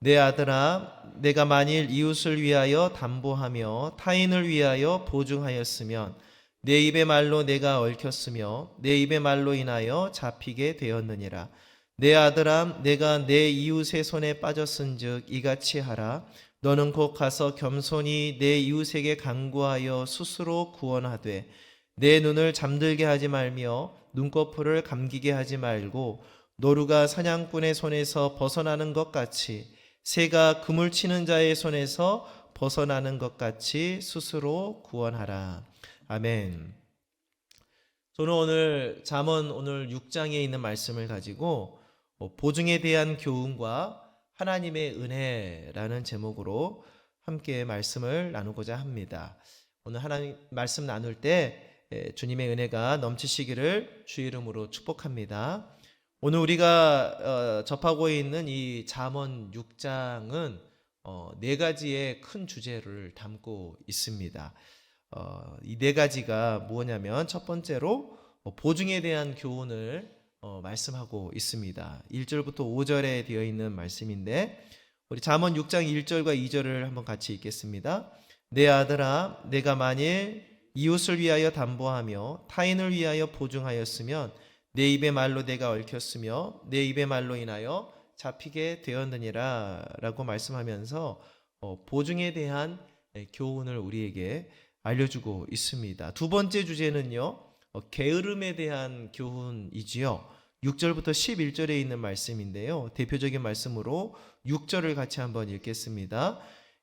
내 아들아, 내가 만일 이웃을 위하여 담보하며 타인을 위하여 보증하였으면 내 입의 말로 내가 얽혔으며 내 입의 말로 인하여 잡히게 되었느니라. 내 아들아, 내가 내 이웃의 손에 빠졌은즉 이같이 하라. 너는 곧 가서 겸손히 내 이웃에게 간구하여 스스로 구원하되 내 눈을 잠들게 하지 말며 눈꺼풀을 감기게 하지 말고 노루가 사냥꾼의 손에서 벗어나는 것 같이 새가 그물 치는 자의 손에서 벗어나는 것 같이 스스로 구원하라. 아멘. 저는 오늘 잠언 오늘 6장에 있는 말씀을 가지고 보증에 대한 교훈과 하나님의 은혜라는 제목으로 함께 말씀을 나누고자 합니다. 오늘 하나님 말씀 나눌 때 주님의 은혜가 넘치시기를 주의 이름으로 축복합니다. 오늘 우리가 접하고 있는 이 잠언 6장은 네 가지의 큰 주제를 담고 있습니다. 이 네 가지가 뭐냐면 첫 번째로 보증에 대한 교훈을 말씀하고 있습니다. 1절부터 5절에 되어 있는 말씀인데 우리 잠언 6장 1절과 2절을 한번 같이 읽겠습니다. 내 아들아, 내가 만일 이웃을 위하여 담보하며 타인을 위하여 보증하였으면 내 입의 말로 내가 얽혔으며 내 입의 말로 인하여 잡히게 되었느니라 라고 말씀하면서 보증에 대한 교훈을 우리에게 알려주고 있습니다. 두 번째 주제는요, 게으름에 대한 교훈이지요. 6절부터 11절에 있는 말씀인데요, 대표적인 말씀으로 6절을 같이 한번 읽겠습니다.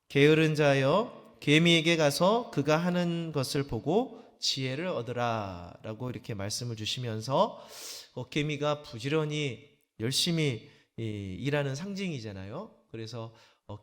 게으른 자여, 개미에게 가서 그가 하는 것을 보고 지혜를 얻으라 라고 이렇게 말씀을 주시면서 개미가 부지런히 열심히 일하는 상징이잖아요. 그래서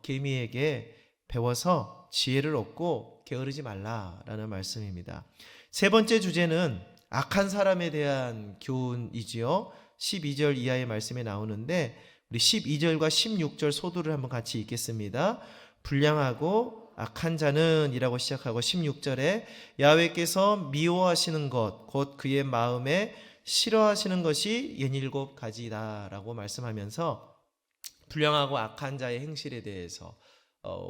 개미에게 배워서 지혜를 얻고 게으르지 말라라는 말씀입니다. 세 번째 주제는 악한 사람에 대한 교훈이지요. 12절 이하의 말씀에 나오는데 우리 12절과 16절 소두를 한번 같이 읽겠습니다. 불량하고 악한 자는 이라고 시작하고 16절에 야훼께서 미워하시는 것 곧 그의 마음에 싫어하시는 것이 17가지다 라고 말씀하면서 불량하고 악한 자의 행실에 대해서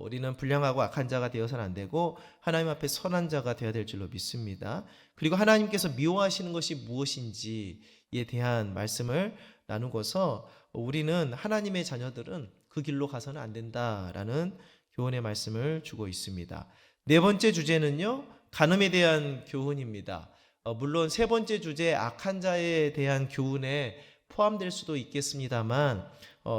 우리는 불량하고 악한 자가 되어서는 안 되고 하나님 앞에 선한 자가 되어야 될 줄로 믿습니다. 그리고 하나님께서 미워하시는 것이 무엇인지에 대한 말씀을 나누고서 우리는 하나님의 자녀들은 그 길로 가서는 안 된다라는 교훈의 말씀을 주고 있습니다. 네 번째 주제는요, 간음에 대한 교훈입니다. 물론 세 번째 주제 악한 자에 대한 교훈에 포함될 수도 있겠습니다만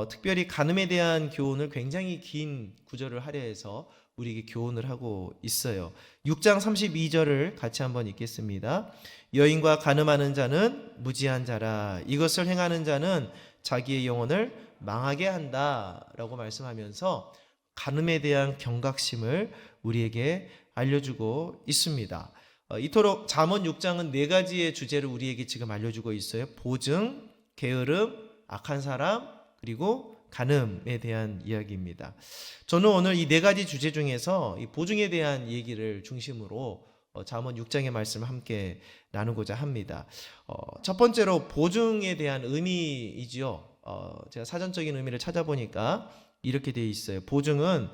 특별히 간음에 대한 교훈을 굉장히 긴 구절을 할애해서 우리에게 교훈을 하고 있어요. 6장 32절을 같이 한번 읽겠습니다. 여인과 간음하는 자는 무지한 자라. 이것을 행하는 자는 자기의 영혼을 망하게 한다라고 말씀하면서 간음에 대한 경각심을 우리에게 알려주고 있습니다. 이토록 잠언 6장은 네 가지의 주제를 우리에게 지금 알려주고 있어요. 보증, 게으름, 악한 사람, 그리고 간음에 대한 이야기입니다. 저는 오늘 이 네 가지 주제 중에서 이 보증에 대한 얘기를 중심으로 잠언 6장의 말씀을 함께 나누고자 합니다. 첫 번째로 보증에 대한 의미이지요. 제가 사전적인 의미를 찾아보니까 이렇게 되어 있어요. 보증은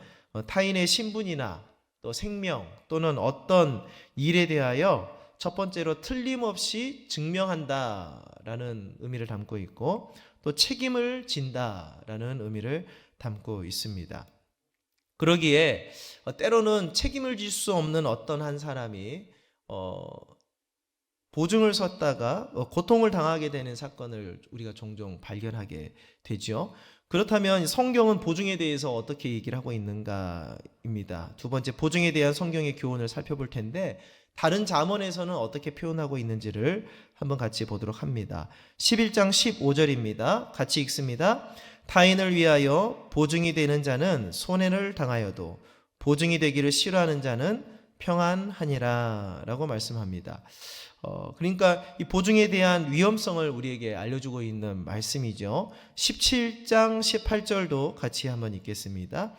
타인의 신분이나 또 생명 또는 어떤 일에 대하여 첫 번째로 틀림없이 증명한다라는 의미를 담고 있고 또 책임을 진다라는 의미를 담고 있습니다. 그러기에 때로는 책임을 질 수 없는 어떤 한 사람이 보증을 섰다가 고통을 당하게 되는 사건을 우리가 종종 발견하게 되죠. 그렇다면 성경은 보증에 대해서 어떻게 얘기를 하고 있는가입니다. 두 번째, 보증에 대한 성경의 교훈을 살펴볼 텐데 다른 잠언에서는 어떻게 표현하고 있는지를 한번 같이 보도록 합니다. 11장 15절입니다. 같이 읽습니다. 타인을 위하여 보증이 되는 자는 손해를 당하여도 보증이 되기를 싫어하는 자는 평안하니라 라고 말씀합니다. 그러니까 이 보증에 대한 위험성을 우리에게 알려주고 있는 말씀이죠. 17장 18절도 같이 한번 읽겠습니다.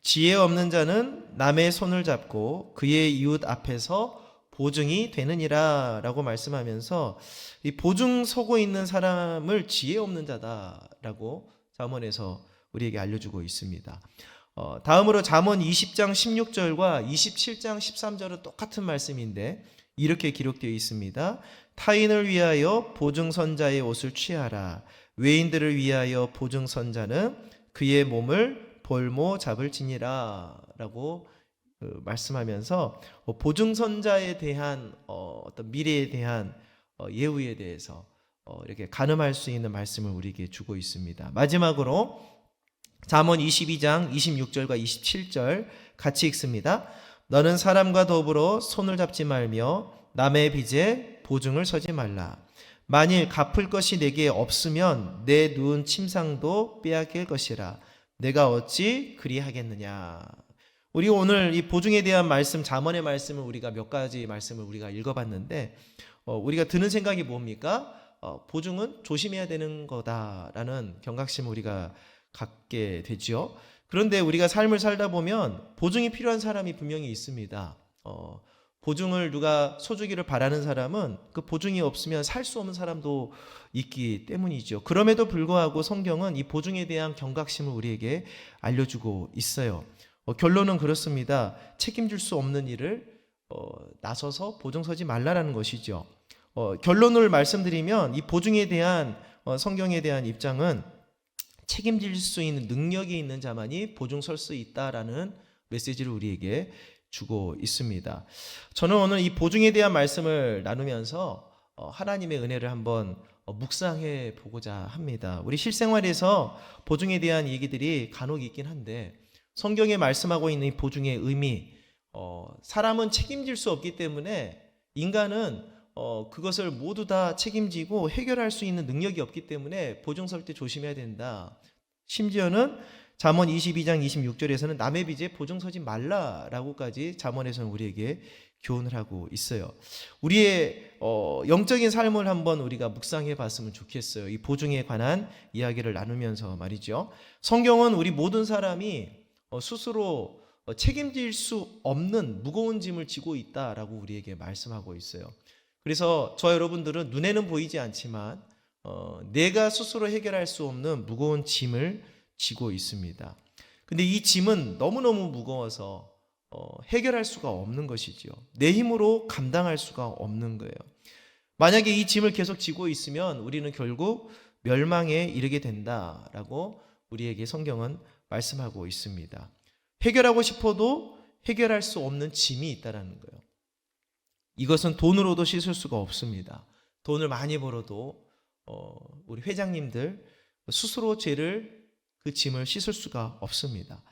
지혜 없는 자는 남의 손을 잡고 그의 이웃 앞에서 보증이 되느니라 라고 말씀하면서 이 보증 서고 있는 사람을 지혜 없는 자다라고 잠언에서 우리에게 알려주고 있습니다. 다음으로 잠언 20장 16절과 27장 13절은 똑같은 말씀인데 이렇게 기록되어 있습니다. 타인을 위하여 보증선자의 옷을 취하라. 외인들을 위하여 보증선자는 그의 몸을 볼모 잡을지니라 라고 말씀하면서 보증선자에 대한 어떤 미래에 대한 예우에 대해서 이렇게 가늠할 수 있는 말씀을 우리에게 주고 있습니다. 마지막으로 잠언 22장 26절과 27절 같이 읽습니다. 너는 사람과 더불어 손을 잡지 말며 남의 빚에 보증을 서지 말라. 만일 갚을 것이 내게 없으면 내 누운 침상도 빼앗길 것이라. 내가 어찌 그리하겠느냐. 우리 오늘 이 보증에 대한 말씀, 잠언의 말씀을 우리가 몇 가지 말씀을 우리가 읽어봤는데 우리가 드는 생각이 뭡니까? 보증은 조심해야 되는 거다라는 경각심을 우리가 갖게 되죠. 그런데 우리가 삶을 살다 보면 보증이 필요한 사람이 분명히 있습니다. 보증을 누가 서주기를 바라는 사람은 그 보증이 없으면 살 수 없는 사람도 있기 때문이죠. 그럼에도 불구하고 성경은 이 보증에 대한 경각심을 우리에게 알려주고 있어요. 결론은 그렇습니다. 책임질 수 없는 일을 나서서 보증 서지 말라라는 것이죠. 결론을 말씀드리면 이 보증에 대한 성경에 대한 입장은 책임질 수 있는 능력이 있는 자만이 보증 설 수 있다라는 메시지를 우리에게 주고 있습니다. 저는 오늘 이 보증에 대한 말씀을 나누면서 하나님의 은혜를 한번 묵상해 보고자 합니다. 우리 실생활에서 보증에 대한 얘기들이 간혹 있긴 한데 성경에 말씀하고 있는 이 보증의 의미, 사람은 책임질 수 없기 때문에 인간은 그것을 모두 다 책임지고 해결할 수 있는 능력이 없기 때문에 보증 설 때 조심해야 된다. 심지어는 잠언 22장 26절에서는 남의 빚에 보증 서지 말라라고까지 잠언에서는 우리에게 교훈을 하고 있어요. 우리의 영적인 삶을 한번 우리가 묵상해 봤으면 좋겠어요. 이 보증에 관한 이야기를 나누면서 말이죠. 성경은 우리 모든 사람이 스스로 책임질 수 없는 무거운 짐을 지고 있다라고 우리에게 말씀하고 있어요. 그래서 저 여러분들은 눈에는 보이지 않지만 내가 스스로 해결할 수 없는 무거운 짐을 지고 있습니다. 근데 이 짐은 너무너무 무거워서 해결할 수가 없는 것이죠. 내 힘으로 감당할 수가 없는 거예요. 만약에 이 짐을 계속 지고 있으면 우리는 결국 멸망에 이르게 된다라고 우리에게 성경은 말씀하고 있습니다. 해결하고 싶어도 해결할 수 없는 짐이 있다라는 거예요. 이것은 돈으로도 씻을 수가 없습니다. 돈을 많이 벌어도 우리 회장님들 스스로 그 짐을 씻을 수가 없습니다.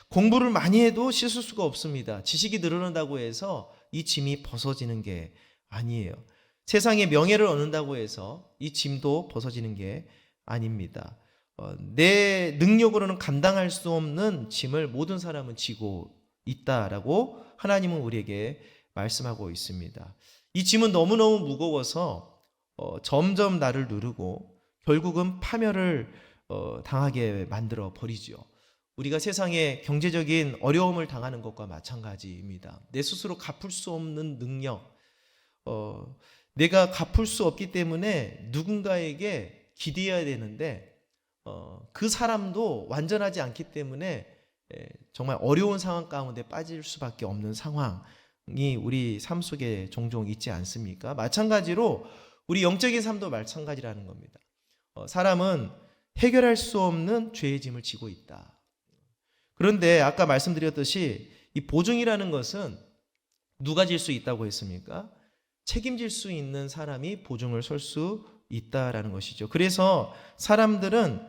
공부를 많이 해도 씻을 수가 없습니다. 지식이 늘어난다고 해서 이 짐이 벗어지는 게 아니에요. 세상에 명예를 얻는다고 해서 이 짐도 벗어지는 게 아닙니다. 내 능력으로는 감당할 수 없는 짐을 모든 사람은 지고 있다라고 하나님은 우리에게 말씀하고 있습니다. 이 짐은 너무너무 무거워서 점점 나를 누르고 결국은 파멸을 당하게 만들어 버리죠. 우리가 세상에 경제적인 어려움을 당하는 것과 마찬가지입니다. 내 스스로 갚을 수 없는 능력, 내가 갚을 수 없기 때문에 누군가에게 기대어야 되는데 그 사람도 완전하지 않기 때문에 정말 어려운 상황 가운데 빠질 수밖에 없는 상황이 우리 삶 속에 종종 있지 않습니까? 마찬가지로 우리 영적인 삶도 마찬가지라는 겁니다. 사람은 해결할 수 없는 죄의 짐을 지고 있다. 그런데 아까 말씀드렸듯이 이 보증이라는 것은 누가 질 수 있다고 했습니까? 책임질 수 있는 사람이 보증을 설 수 있다라는 것이죠. 그래서 사람들은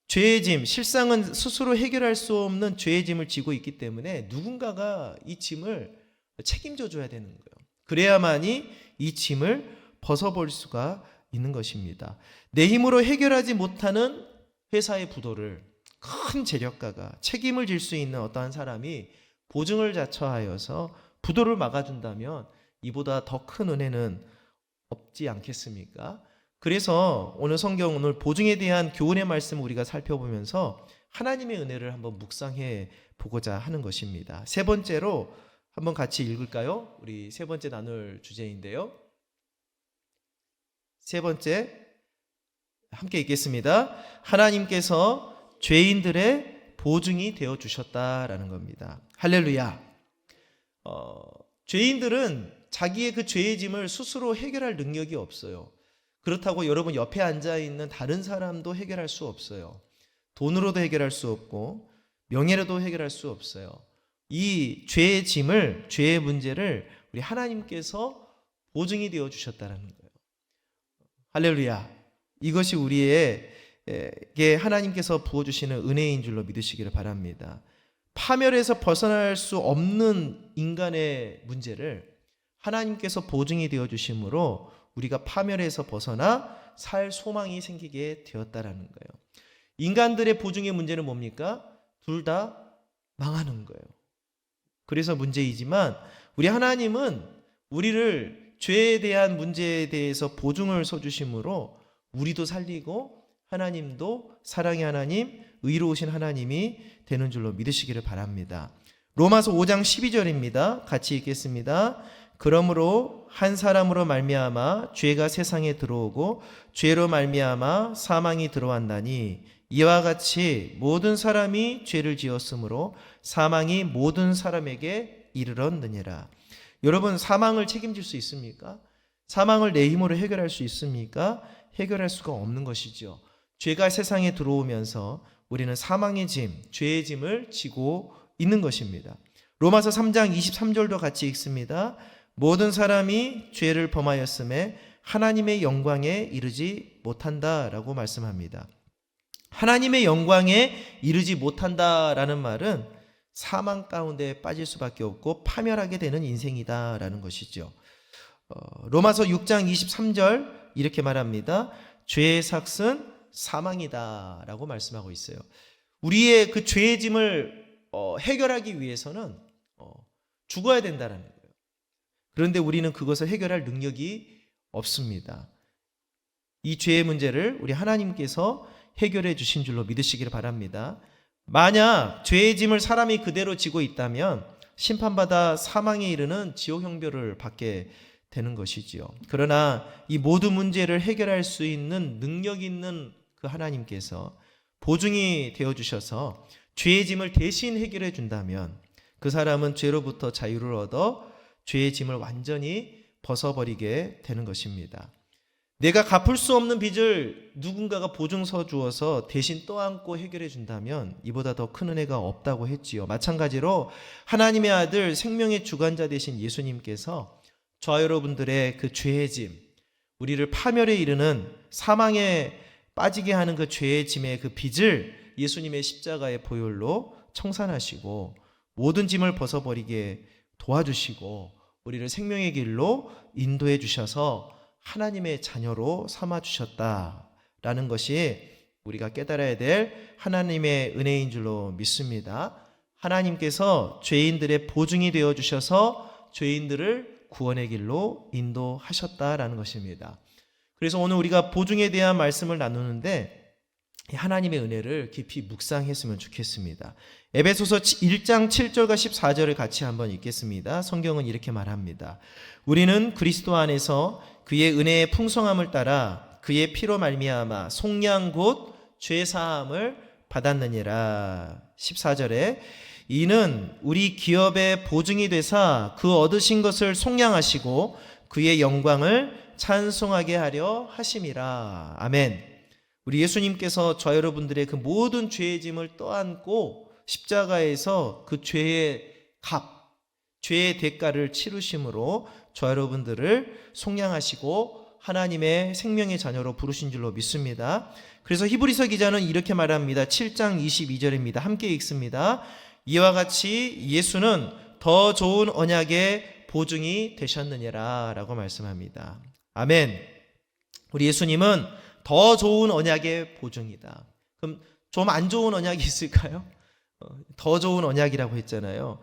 죄의 짐, 실상은 스스로 해결할 수 없는 죄의 짐을 지고 있기 때문에 누군가가 이 짐을 책임져 줘야 되는 거예요. 그래야만이 이 짐을 벗어버릴 수가 있는 것입니다. 내 힘으로 해결하지 못하는 회사의 부도를 큰 재력가가 책임을 질 수 있는 어떠한 사람이 보증을 자처하여서 부도를 막아준다면 이보다 더 큰 은혜는 없지 않겠습니까? 그래서 오늘 성경 오늘 보증에 대한 교훈의 말씀을 우리가 살펴보면서 하나님의 은혜를 한번 묵상해 보고자 하는 것입니다. 세 번째로 한번 같이 읽을까요? 우리 세 번째 나눌 주제인데요. 세 번째 함께 읽겠습니다. 하나님께서 죄인들의 보증이 되어 주셨다라는 겁니다. 할렐루야. 죄인들은 자기의 그 죄의 짐을 스스로 해결할 능력이 없어요. 그렇다고 여러분 옆에 앉아 있는 다른 사람도 해결할 수 없어요. 돈으로도 해결할 수 없고 명예로도 해결할 수 없어요. 이 죄의 짐을, 죄의 문제를 우리 하나님께서 보증이 되어 주셨다는 거예요. 할렐루야. 이것이 우리에게 하나님께서 부어주시는 은혜인 줄로 믿으시기를 바랍니다. 파멸에서 벗어날 수 없는 인간의 문제를 하나님께서 보증이 되어 주심으로 우리가 파멸에서 벗어나 살 소망이 생기게 되었다라는 거예요. 인간들의 보증의 문제는 뭡니까? 둘 다 망하는 거예요. 그래서 문제이지만 우리 하나님은 우리를 죄에 대한 문제에 대해서 보증을 서주심으로 우리도 살리고 하나님도 사랑의 하나님, 의로우신 하나님이 되는 줄로 믿으시기를 바랍니다. 로마서 5장 12절입니다. 같이 읽겠습니다. 그러므로 한 사람으로 말미암아 죄가 세상에 들어오고 죄로 말미암아 사망이 들어왔나니 이와 같이 모든 사람이 죄를 지었으므로 사망이 모든 사람에게 이르렀느니라. 여러분, 사망을 책임질 수 있습니까? 사망을 내 힘으로 해결할 수 있습니까? 해결할 수가 없는 것이죠. 죄가 세상에 들어오면서 우리는 사망의 짐, 죄의 짐을 지고 있는 것입니다. 로마서 3장 23절도 같이 읽습니다. 모든 사람이 죄를 범하였음에 하나님의 영광에 이르지 못한다라고 말씀합니다. 하나님의 영광에 이르지 못한다라는 말은 사망 가운데 빠질 수밖에 없고 파멸하게 되는 인생이다라는 것이죠. 로마서 6장 23절 이렇게 말합니다. 죄의 삭은 사망이다라고 말씀하고 있어요. 우리의 그 죄의 짐을 해결하기 위해서는 죽어야 된다는 거예요. 그런데 우리는 그것을 해결할 능력이 없습니다. 이 죄의 문제를 우리 하나님께서 해결해 주신 줄로 믿으시기를 바랍니다. 만약 죄의 짐을 사람이 그대로 지고 있다면 심판받아 사망에 이르는 지옥 형벌을 받게 되는 것이지요. 그러나 이 모든 문제를 해결할 수 있는 능력 있는 그 하나님께서 보증이 되어 주셔서 죄의 짐을 대신 해결해 준다면 그 사람은 죄로부터 자유를 얻어 죄의 짐을 완전히 벗어버리게 되는 것입니다. 내가 갚을 수 없는 빚을 누군가가 보증서 주어서 대신 떠안고 해결해 준다면 이보다 더 큰 은혜가 없다고 했지요. 마찬가지로 하나님의 아들 생명의 주관자 되신 예수님께서 저와 여러분들의 그 죄의 짐, 우리를 파멸에 이르는 사망에 빠지게 하는 그 죄의 짐의 그 빚을 예수님의 십자가의 보혈로 청산하시고 모든 짐을 벗어버리게 도와주시고 우리를 생명의 길로 인도해 주셔서 하나님의 자녀로 삼아주셨다라는 것이 우리가 깨달아야 될 하나님의 은혜인 줄로 믿습니다. 하나님께서 죄인들의 보증이 되어 주셔서 죄인들을 구원의 길로 인도하셨다라는 것입니다. 그래서 오늘 우리가 보증에 대한 말씀을 나누는데 하나님의 은혜를 깊이 묵상했으면 좋겠습니다. 에베소서 1장 7절과 14절을 같이 한번 읽겠습니다. 성경은 이렇게 말합니다. 우리는 그리스도 안에서 그의 은혜의 풍성함을 따라 그의 피로 말미암아 속량 곧 죄사함을 받았느니라. 14절에 이는 우리 기업의 보증이 되사 그 얻으신 것을 속량하시고 그의 영광을 찬송하게 하려 하심이라. 아멘. 우리 예수님께서 저 여러분들의 그 모든 죄의 짐을 떠안고 십자가에서 그 죄의 값, 죄의 대가를 치르심으로 저 여러분들을 속량하시고 하나님의 생명의 자녀로 부르신 줄로 믿습니다. 그래서 히브리서 기자는 이렇게 말합니다. 7장 22절입니다. 함께 읽습니다. 이와 같이 예수는 더 좋은 언약의 보증이 되셨느니라 라고 말씀합니다. 아멘. 우리 예수님은 더 좋은 언약의 보증이다. 그럼 좀 안 좋은 언약이 있을까요? 더 좋은 언약이라고 했잖아요.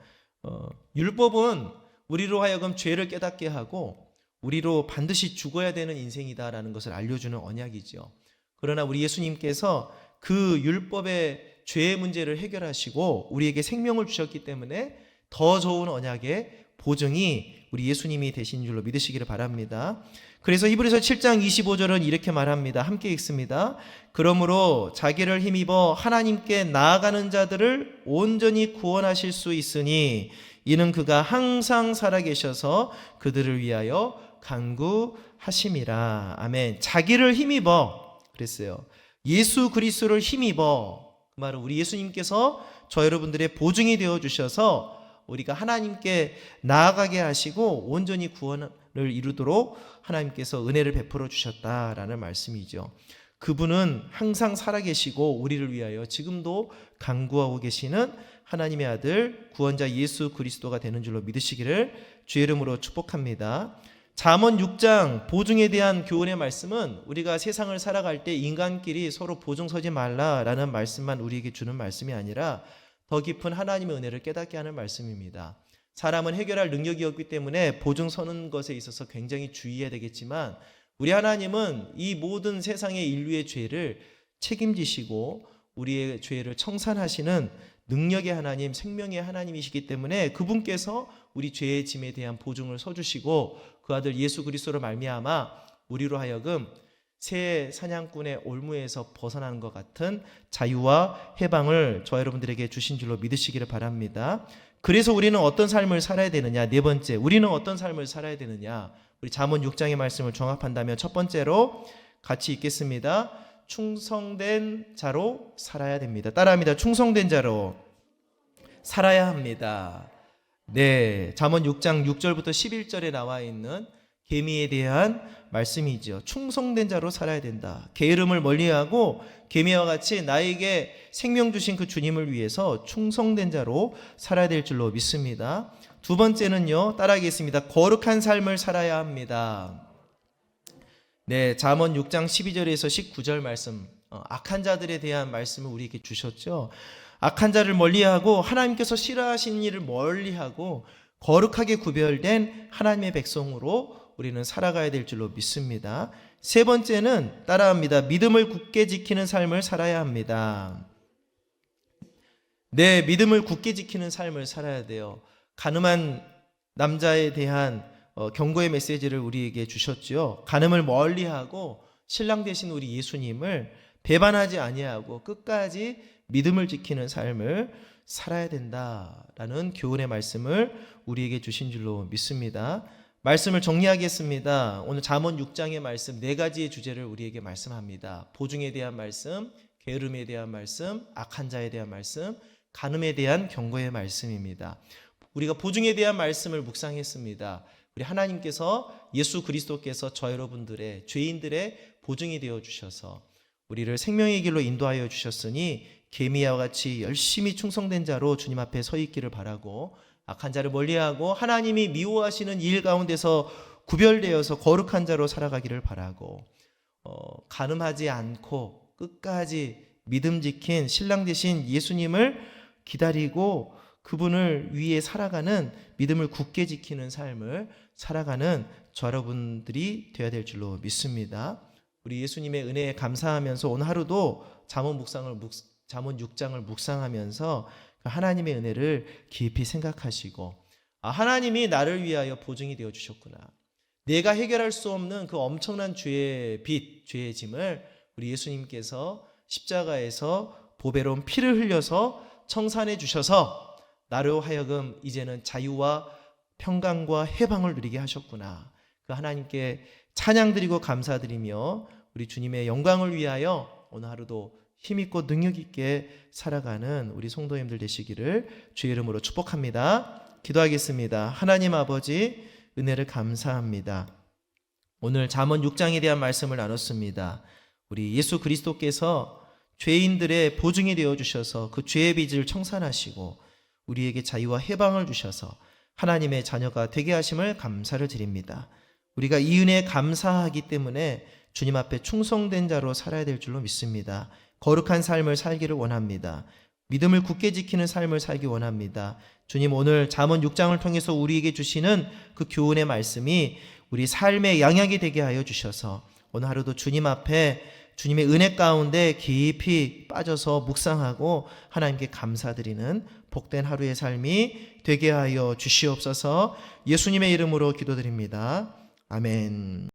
율법은 우리로 하여금 죄를 깨닫게 하고 우리로 반드시 죽어야 되는 인생이다라는 것을 알려주는 언약이죠. 그러나 우리 예수님께서 그 율법의 죄의 문제를 해결하시고 우리에게 생명을 주셨기 때문에 더 좋은 언약의 보증이 우리 예수님이 되신 줄로 믿으시기를 바랍니다. 그래서 히브리서 7장 25절은 이렇게 말합니다. 함께 읽습니다. 그러므로 자기를 힘입어 하나님께 나아가는 자들을 온전히 구원하실 수 있으니 이는 그가 항상 살아계셔서 그들을 위하여 간구하심이라. 아멘. 자기를 힘입어 그랬어요. 예수 그리스도를 힘입어. 그 말은 우리 예수님께서 저 여러분들의 보증이 되어 주셔서 우리가 하나님께 나아가게 하시고 온전히 구원을 이루도록 하나님께서 은혜를 베풀어 주셨다라는 말씀이죠. 그분은 항상 살아계시고 우리를 위하여 지금도 간구하고 계시는 하나님의 아들 구원자 예수 그리스도가 되는 줄로 믿으시기를 주의 이름으로 축복합니다. 잠언 6장 보증에 대한 교훈의 말씀은 우리가 세상을 살아갈 때 인간끼리 서로 보증 서지 말라라는 말씀만 우리에게 주는 말씀이 아니라 더 깊은 하나님의 은혜를 깨닫게 하는 말씀입니다. 사람은 해결할 능력이 없기 때문에 보증 서는 것에 있어서 굉장히 주의해야 되겠지만 우리 하나님은 이 모든 세상의 인류의 죄를 책임지시고 우리의 죄를 청산하시는 능력의 하나님, 생명의 하나님이시기 때문에 그분께서 우리 죄의 짐에 대한 보증을 서주시고 그 아들 예수 그리스도로 말미암아 우리로 하여금 새 사냥꾼의 올무에서 벗어나는 것 같은 자유와 해방을 저 여러분들에게 주신 줄로 믿으시기를 바랍니다. 그래서 우리는 어떤 삶을 살아야 되느냐? 네 번째, 우리는 어떤 삶을 살아야 되느냐? 우리 잠언 6장의 말씀을 종합한다면 첫 번째로 같이 읽겠습니다. 충성된 자로 살아야 됩니다. 따라합니다. 충성된 자로 살아야 합니다. 네, 잠언 6장 6절부터 11절에 나와 있는 계미에 대한 말씀이죠. 충성된 자로 살아야 된다. 게으름을 멀리하고 계미와 같이 나에게 생명 주신 그 주님을 위해서 충성된 자로 살아야 될 줄로 믿습니다. 두 번째는요, 따라하겠습니다. 거룩한 삶을 살아야 합니다. 네, 잠언 6장 12절에서 19절 말씀, 악한 자들에 대한 말씀을 우리에게 주셨죠. 악한 자를 멀리하고 하나님께서 싫어하시는 일을 멀리하고 거룩하게 구별된 하나님의 백성으로 우리는 살아가야 될 줄로 믿습니다. 세 번째는 따라합니다. 믿음을 굳게 지키는 삶을 살아야 합니다. 네, 믿음을 굳게 지키는 삶을 살아야 돼요. 간음한 남자에 대한 경고의 메시지를 우리에게 주셨죠. 간음을 멀리하고 신랑 되신 우리 예수님을 배반하지 아니하고 끝까지 믿음을 지키는 삶을 살아야 된다라는 교훈의 말씀을 우리에게 주신 줄로 믿습니다. 말씀을 정리하겠습니다. 오늘 잠언 6장의 말씀 네 가지의 주제를 우리에게 말씀합니다. 보증에 대한 말씀, 게으름에 대한 말씀, 악한 자에 대한 말씀, 간음에 대한 경고의 말씀입니다. 우리가 보증에 대한 말씀을 묵상했습니다. 우리 하나님께서 예수 그리스도께서 저 여러분들의 죄인들의 보증이 되어 주셔서 우리를 생명의 길로 인도하여 주셨으니 계미와 같이 열심히 충성된 자로 주님 앞에 서 있기를 바라고 악한 자를 멀리하고 하나님이 미워하시는 일 가운데서 구별되어서 거룩한 자로 살아가기를 바라고 간음하지 않고 끝까지 믿음 지킨 신랑 되신 예수님을 기다리고 그분을 위해 살아가는 믿음을 굳게 지키는 삶을 살아가는 저 여러분들이 되어야 될 줄로 믿습니다. 우리 예수님의 은혜에 감사하면서 오늘 하루도 잠언 6장을 묵상하면서 하나님의 은혜를 깊이 생각하시고 하나님이 나를 위하여 보증이 되어 주셨구나. 내가 해결할 수 없는 그 엄청난 죄의 빚, 죄의 짐을 우리 예수님께서 십자가에서 보배로운 피를 흘려서 청산해 주셔서 나로 하여금 이제는 자유와 평강과 해방을 누리게 하셨구나. 그 하나님께 찬양드리고 감사드리며 우리 주님의 영광을 위하여 오늘 하루도 힘있고 능력있게 살아가는 우리 성도님들 되시기를 주의 이름으로 축복합니다. 기도하겠습니다. 하나님 아버지 은혜를 감사합니다. 오늘 잠언 6장에 대한 말씀을 나눴습니다. 우리 예수 그리스도께서 죄인들의 보증이 되어주셔서 그 죄의 빚을 청산하시고 우리에게 자유와 해방을 주셔서 하나님의 자녀가 되게 하심을 감사를 드립니다. 우리가 이 은혜에 감사하기 때문에 주님 앞에 충성된 자로 살아야 될 줄로 믿습니다. 거룩한 삶을 살기를 원합니다. 믿음을 굳게 지키는 삶을 살기 원합니다. 주님 오늘 잠언 6장을 통해서 우리에게 주시는 그 교훈의 말씀이 우리 삶의 양약이 되게 하여 주셔서 오늘 하루도 주님 앞에 주님의 은혜 가운데 깊이 빠져서 묵상하고 하나님께 감사드리는 복된 하루의 삶이 되게 하여 주시옵소서. 예수님의 이름으로 기도드립니다. 아멘.